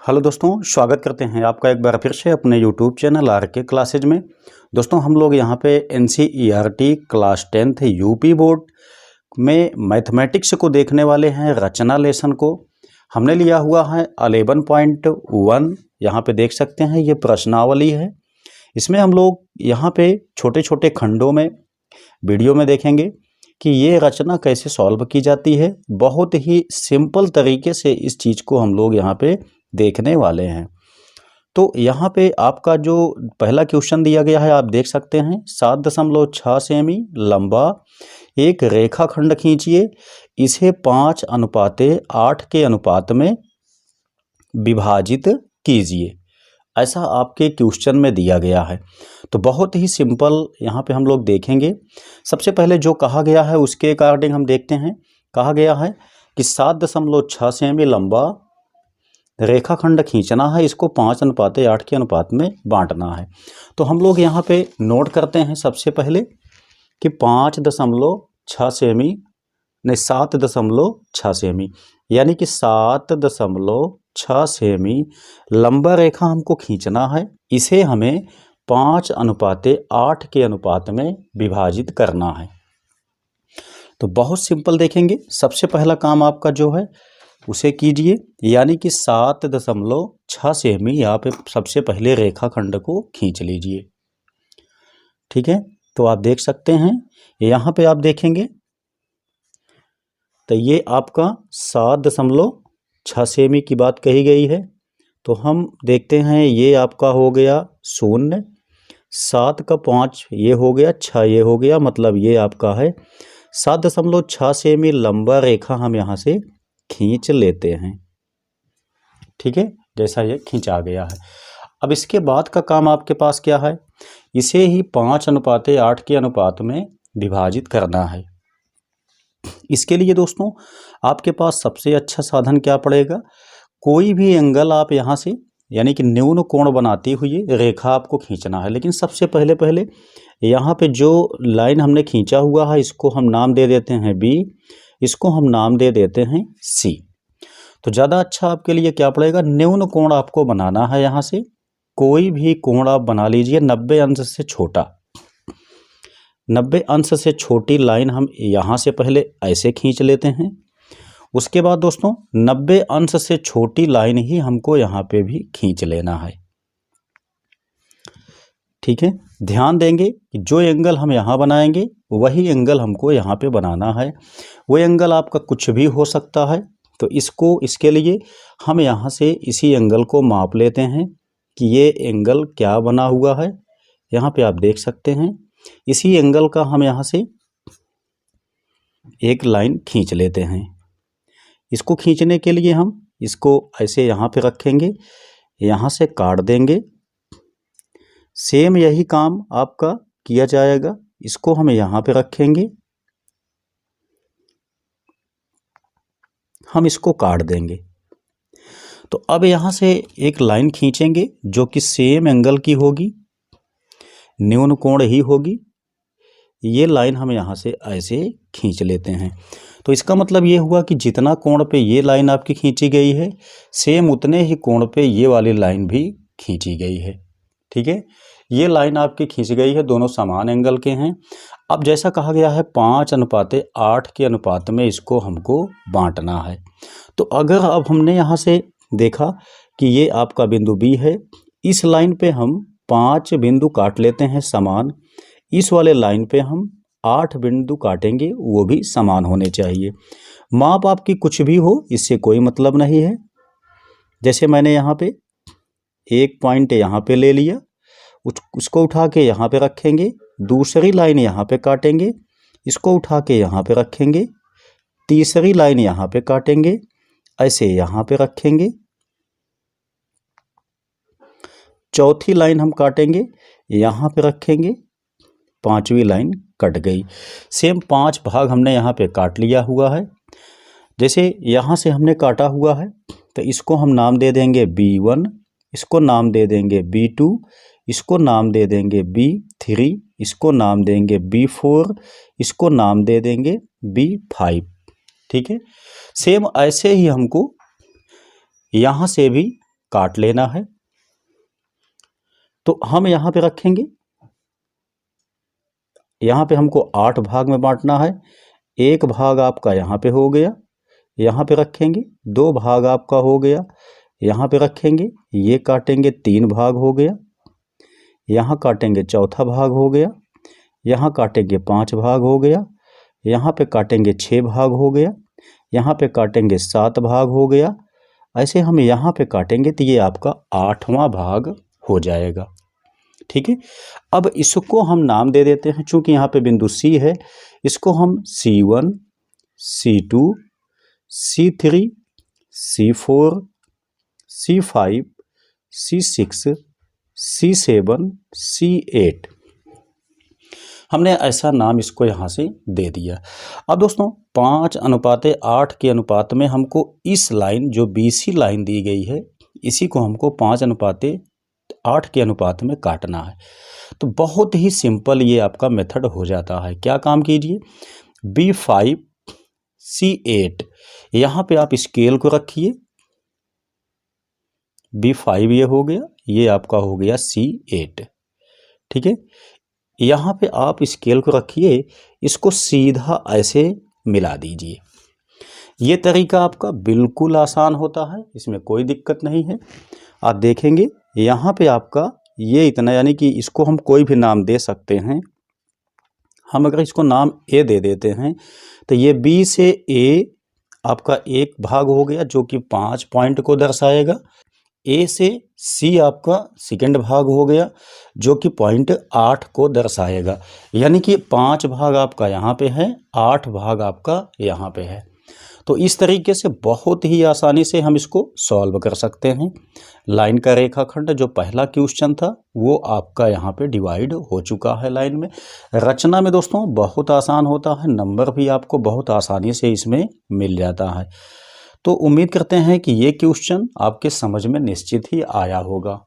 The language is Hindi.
हेलो दोस्तों, स्वागत करते हैं आपका एक बार फिर से अपने यूट्यूब चैनल आर के क्लासेज में। दोस्तों, हम लोग यहाँ पे NCERT class 10th UP board में मैथमेटिक्स को देखने वाले हैं। रचना लेसन को हमने लिया हुआ है 11.1। यहाँ पे देख सकते हैं ये प्रश्नावली है। इसमें हम लोग यहाँ पे छोटे छोटे खंडों में वीडियो में देखेंगे कि ये रचना कैसे सॉल्व की जाती है। बहुत ही सिंपल तरीके से इस चीज़ को हम लोग यहाँ पे देखने वाले हैं। तो यहाँ पे आपका जो पहला क्वेश्चन दिया गया है आप देख सकते हैं 7.6 सेमी लंबा एक रेखाखंड खींचिए, इसे 5:8 के अनुपात में विभाजित कीजिए। ऐसा आपके क्वेश्चन में दिया गया है। तो बहुत ही सिंपल यहाँ पे हम लोग देखेंगे। सबसे पहले जो कहा गया है उसके अकॉर्डिंग हम देखते हैं। कहा गया है कि 7.6 सेमी लंबा रेखाखंड खींचना है, इसको 5:8 के अनुपात में बांटना है। तो हम लोग यहाँ पे नोट करते हैं सबसे पहले कि 5.6 सेमी नहीं 7.6 सेमी, यानी कि 7.6 सेमी लंबा रेखा हमको खींचना है। इसे हमें 5:8 के अनुपात में विभाजित करना है। तो बहुत सिंपल देखेंगे। सबसे पहला काम आपका जो है उसे कीजिए, यानी कि 7.6 सेमी यहाँ पे सबसे पहले रेखाखंड को खींच लीजिए। ठीक है, तो आप देख सकते हैं यहाँ पे आप देखेंगे तो ये आपका 7.6 सेमी की बात कही गई है। तो हम देखते हैं ये आपका हो गया 0, 7 का 5 ये हो गया, 6 ये हो गया, मतलब ये आपका है 7.6 सेमी लंबा रेखा हम यहाँ से खींच लेते हैं। ठीक है, जैसा ये खींचा गया है। अब इसके बाद का काम आपके पास क्या है, इसे ही 5:8 के अनुपात में विभाजित करना है। इसके लिए दोस्तों आपके पास सबसे अच्छा साधन क्या पड़ेगा, कोई भी एंगल आप यहाँ से यानी कि न्यून कोण बनाती हुई रेखा आपको खींचना है। लेकिन सबसे पहले यहाँ पे जो लाइन हमने खींचा हुआ है इसको हम नाम दे देते हैं B, इसको हम नाम दे देते हैं C। तो ज़्यादा अच्छा आपके लिए क्या पड़ेगा, न्यून कोण आपको बनाना है। यहाँ से कोई भी कोण आप बना लीजिए 90 अंश से छोटा। 90 अंश से छोटी लाइन हम यहाँ से पहले ऐसे खींच लेते हैं। उसके बाद दोस्तों 90 अंश से छोटी लाइन ही हमको यहाँ पे भी खींच लेना है। ठीक है, ध्यान देंगे कि जो एंगल हम यहाँ बनाएंगे वही एंगल हमको यहाँ पे बनाना है। वो एंगल आपका कुछ भी हो सकता है। तो इसके लिए हम यहाँ से इसी एंगल को माप लेते हैं कि ये एंगल क्या बना हुआ है। यहाँ पे आप देख सकते हैं इसी एंगल का हम यहाँ से एक लाइन खींच लेते हैं। इसको खींचने के लिए हम इसको ऐसे यहाँ पे रखेंगे, यहाँ से काट देंगे। सेम यही काम आपका किया जाएगा। इसको हम यहाँ पे रखेंगे, हम इसको काट देंगे। तो अब यहाँ से एक लाइन खींचेंगे जो कि सेम एंगल की होगी, न्यून कोण ही होगी। ये लाइन हम यहाँ से ऐसे खींच लेते हैं। तो इसका मतलब ये हुआ कि जितना कोण पे ये लाइन आपकी खींची गई है सेम उतने ही कोण पे ये वाली लाइन भी खींची गई है। ठीक है, ये लाइन आपकी खींच गई है, दोनों समान एंगल के हैं। अब जैसा कहा गया है 5:8 के अनुपात में इसको हमको बांटना है। तो अगर अब हमने यहाँ से देखा कि ये आपका बिंदु B है, इस लाइन पे हम 5 बिंदु काट लेते हैं समान। इस वाले लाइन पे हम 8 बिंदु काटेंगे, वो भी समान होने चाहिए। माप आपकी कुछ भी हो, इससे कोई मतलब नहीं है। जैसे मैंने यहाँ पे एक पॉइंट यहाँ पे ले लिया, उसको उठा के यहाँ पे रखेंगे, दूसरी लाइन यहाँ पे काटेंगे, इसको उठा के यहाँ पे रखेंगे, तीसरी लाइन यहाँ पे काटेंगे, ऐसे यहाँ पे रखेंगे, चौथी लाइन हम काटेंगे, यहाँ पे रखेंगे, पांचवी लाइन कट गई। सेम 5 भाग हमने यहाँ पे काट लिया हुआ है। जैसे यहाँ से हमने काटा हुआ है तो इसको हम नाम दे देंगे B1, इसको नाम दे देंगे B2, इसको नाम दे देंगे B3, इसको नाम देंगे B4, इसको नाम दे देंगे B5। ठीक है, सेम ऐसे ही हमको यहाँ से भी काट लेना है। तो हम यहाँ पे रखेंगे, यहाँ पे हमको 8 भाग में बांटना है। एक भाग आपका यहाँ पे हो गया, यहाँ पे रखेंगे। 2 भाग आपका हो गया, यहाँ पे रखेंगे। ये काटेंगे 3 भाग हो गया, यहाँ काटेंगे चौथा भाग हो गया, यहाँ काटेंगे 5 भाग हो गया, यहाँ पे काटेंगे 6 भाग हो गया, यहाँ पे काटेंगे 7 भाग हो गया। ऐसे हम यहाँ पे काटेंगे तो ये आपका 8वां भाग हो जाएगा। ठीक है, अब इसको हम नाम दे देते हैं, चूंकि यहाँ पे बिंदु C है, इसको हम C1, C2, C3, C4, C5, C6, C7, C8 हमने ऐसा नाम इसको यहाँ से दे दिया। अब दोस्तों 5:8 के अनुपात में हमको इस लाइन जो BC लाइन दी गई है, इसी को हमको 5:8 के अनुपात में काटना है। तो बहुत ही सिंपल ये आपका मेथड हो जाता है। क्या काम कीजिए, B5 C8 यहाँ पे आप स्केल को रखिए। B5 ये हो गया, ये आपका हो गया C8। ठीक है, यहाँ पे आप स्केल को रखिए, इसको सीधा ऐसे मिला दीजिए। ये तरीका आपका बिल्कुल आसान होता है, इसमें कोई दिक्कत नहीं है। आप देखेंगे यहाँ पे आपका ये इतना, यानी कि इसको हम कोई भी नाम दे सकते हैं। हम अगर इसको नाम A दे देते हैं तो ये B से A आपका एक भाग हो गया जो कि 5 पॉइंट को दर्शाएगा। A से C आपका सेकंड भाग हो गया जो कि पॉइंट 8 को दर्शाएगा। यानी कि 5 भाग आपका यहाँ पे है, 8 भाग आपका यहाँ पे है। तो इस तरीके से बहुत ही आसानी से हम इसको सॉल्व कर सकते हैं। लाइन का रेखाखंड जो पहला क्वेश्चन था वो आपका यहाँ पे डिवाइड हो चुका है लाइन में। रचना में दोस्तों बहुत आसान होता है, नंबर भी आपको बहुत आसानी से इसमें मिल जाता है। तो उम्मीद करते हैं कि ये क्वेश्चन आपके समझ में निश्चित ही आया होगा।